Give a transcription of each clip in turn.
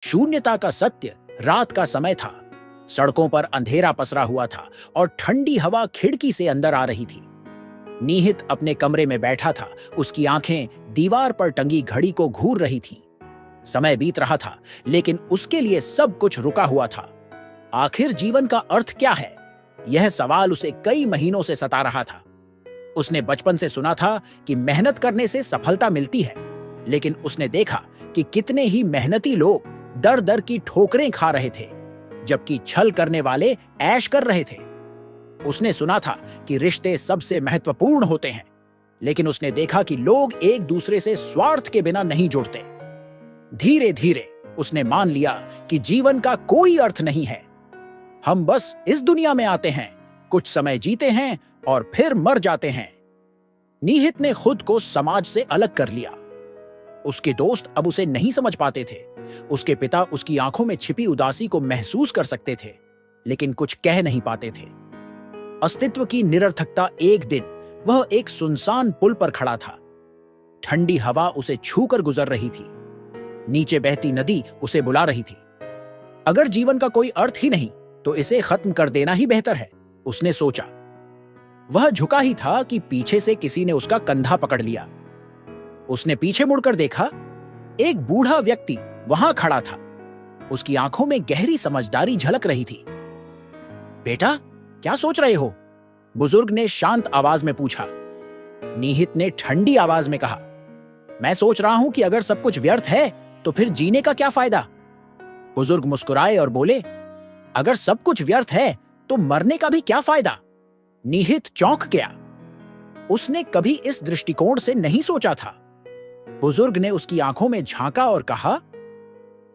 शून्यता का सत्य रात का समय था। सड़कों पर अंधेरा पसरा हुआ था और ठंडी हवा खिड़की से अंदर आ रही थी। निहित अपने कमरे में बैठा था। उसकी आंखें दीवार पर टंगी घड़ी को घूर रही थीं। समय बीत रहा था, लेकिन उसके लिए सब कुछ रुका हुआ था। आखिर जीवन का अर्थ क्या है? यह सवाल उसे कई महीनों से सता रहा था। उसने बचपन से सुना था कि मेहनत करने से सफलता मिलती है, लेकिन उसने देखा कि कितने ही मेहनती लोग दर दर की ठोकरें खा रहे थे, जबकि छल करने वाले ऐश कर रहे थे। उसने सुना था कि रिश्ते सबसे महत्वपूर्ण होते हैं, लेकिन उसने देखा कि लोग एक दूसरे से स्वार्थ के बिना नहीं जुड़ते। धीरे धीरे उसने मान लिया कि जीवन का कोई अर्थ नहीं है। हम बस इस दुनिया में आते हैं, कुछ समय जीते हैं और फिर मर जाते हैं। निहित ने खुद को समाज से अलग कर लिया। उसके दोस्त अब उसे नहीं समझ पाते थे। उसके पिता उसकी आंखों में छिपी उदासी को महसूस कर सकते थे, लेकिन कुछ कह नहीं पाते थे। अस्तित्व की निरर्थकता। एक दिन वह एक सुनसान पुल पर खड़ा था। ठंडी हवा उसे छूकर गुजर रही थी। नीचे बहती नदी उसे बुला रही थी। अगर जीवन का कोई अर्थ ही नहीं, तो इसे खत्म कर देना ही बेहतर है, उसने सोचा। वह झुका ही था कि पीछे से किसी ने उसका कंधा पकड़ लिया। उसने पीछे मुड़कर देखा। एक बूढ़ा व्यक्ति वहां खड़ा था। उसकी आंखों में गहरी समझदारी झलक रही थी। बेटा, क्या सोच रहे हो? बुजुर्ग ने शांत आवाज में पूछा। निहित ने ठंडी आवाज में कहा, मैं सोच रहा हूं कि अगर सब कुछ व्यर्थ है तो फिर जीने का क्या फायदा? बुजुर्ग मुस्कुराए और बोले, अगर सब कुछ व्यर्थ है तो मरने का भी क्या फायदा? निहित चौंक गया। उसने कभी इस दृष्टिकोण से नहीं सोचा था। बुजुर्ग ने उसकी आंखों में झांका और कहा,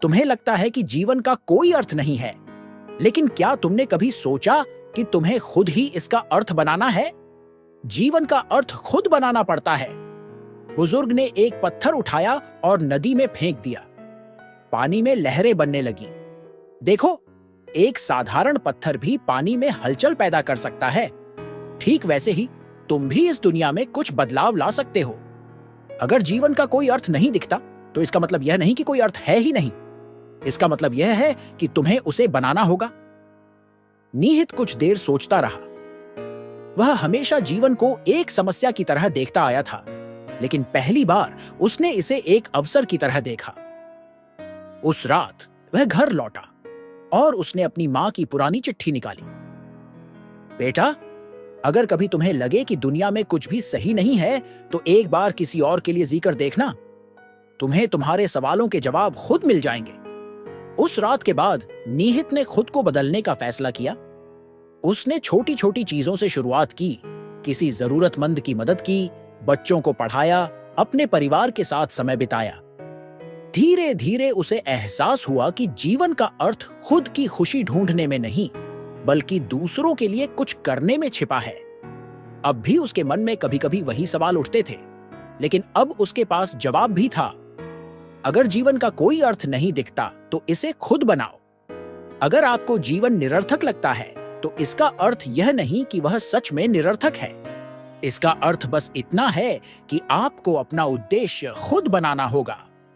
तुम्हें लगता है कि जीवन का कोई अर्थ नहीं है, लेकिन क्या तुमने कभी सोचा कि तुम्हें खुद ही इसका अर्थ बनाना है? जीवन का अर्थ खुद बनाना पड़ता है। बुजुर्ग ने एक पत्थर उठाया और नदी में फेंक दिया। पानी में लहरें बनने लगीं। देखो, एक साधारण पत्थर भी पानी में हलचल पैदा कर सकता है। ठीक वैसे ही तुम भी इस दुनिया में कुछ बदलाव ला सकते हो। अगर जीवन का कोई अर्थ नहीं दिखता, तो इसका मतलब यह नहीं कि कोई अर्थ है ही नहीं। इसका मतलब यह है कि तुम्हें उसे बनाना होगा। निहित कुछ देर सोचता रहा। वह हमेशा जीवन को एक समस्या की तरह देखता आया था, लेकिन पहली बार उसने इसे एक अवसर की तरह देखा। उस रात वह घर लौटा और उसने अपनी मां की पुरानी चिट्ठी निकाली। बेटा, अगर कभी तुम्हें लगे कि दुनिया में कुछ भी सही नहीं है, तो एक बार किसी और के लिए जी कर देखना। तुम्हें तुम्हारे सवालों के जवाब खुद मिल जाएंगे। उस रात के बाद निहित ने खुद को बदलने का फैसला किया। उसने छोटी छोटी चीजों से शुरुआत की। किसी जरूरतमंद की मदद की, बच्चों को पढ़ाया, अपने परिवार के साथ समय बिताया। धीरे धीरे उसे एहसास हुआ कि जीवन का अर्थ खुद की खुशी ढूंढने में नहीं, बल्कि दूसरों के लिए कुछ करने में छिपा है। अब भी उसके मन में कभी कभी वही सवाल उठते थे, लेकिन अब उसके पास जवाब भी था। अगर जीवन का कोई अर्थ नहीं दिखता, तो इसे खुद बनाओ। अगर आपको जीवन निरर्थक लगता है, तो इसका अर्थ यह नहीं कि वह सच में निरर्थक है। इसका अर्थ बस इतना है कि आपको अपना उद्देश्य खुद बनाना होगा।